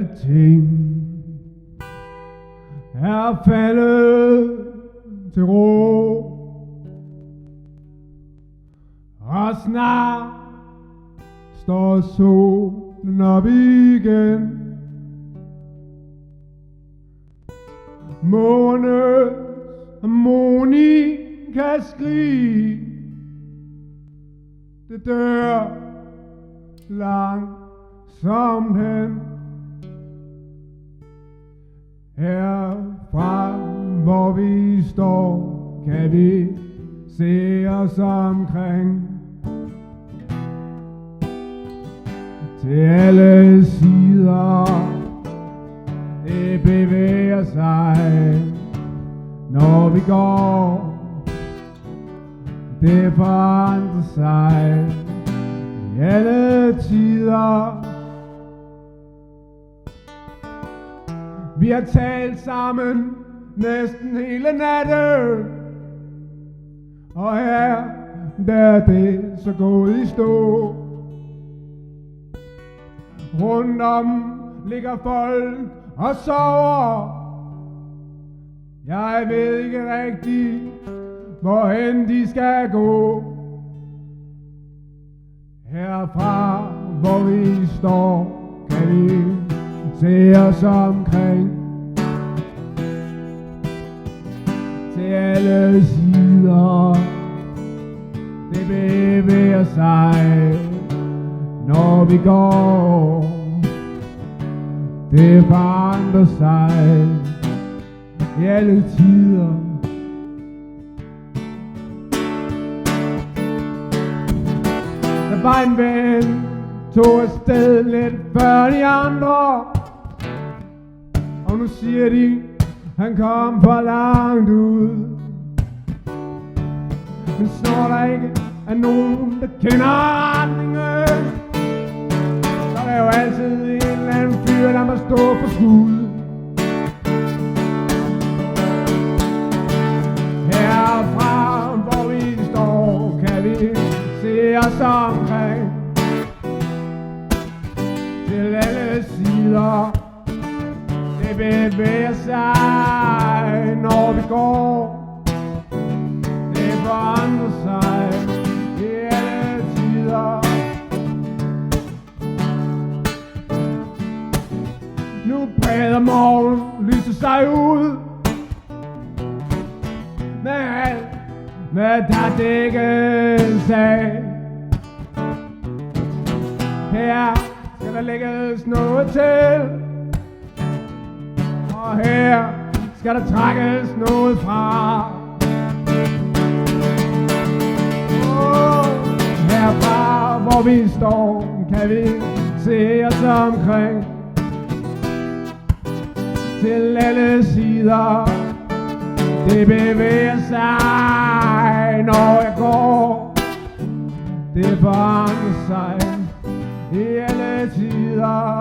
Alting er faldet til ro, og snart står solen op igen. Månens harmonika skrig, det dør langsomt hen. Herfra hvor vi står, kan vi se os omkring. Til alle sider, det bevæger sig, når vi går. Det forandrer sig i alle tider. Vi har talt sammen næsten hele natten, og her der er det så gået i stå. Rundt om ligger folk og sover. Jeg ved ikke rigtigt, hvorhen de skal gå. Herfra hvor vi står, kan vi se os omkring. Til alle sider, det bevæger sig, når vi går. Det forandrer sig i alle tider. Der var en ven, tog afsted lidt før de andre, og nu siger de, han kom for langt ud. Men snor der ikke er nogen, der kender retningen, så er der jo altid en eller anden fyr, der må stå på skud. Herfra hvor vi står, kan vi se os omkring. Til alle sider, det bevæger sig, når vi går. Det forandrer sig i alle tider. Nu breder morgen lyser sig ud med alt, hvad der dækkes af. Her skal der lægges noget til, og her skal der trækkes noget fra. Herfra hvor vi står, kan vi se os omkring. Til alle sider, det bevæger sig, når jeg går. Det forandrer sig i alle tider.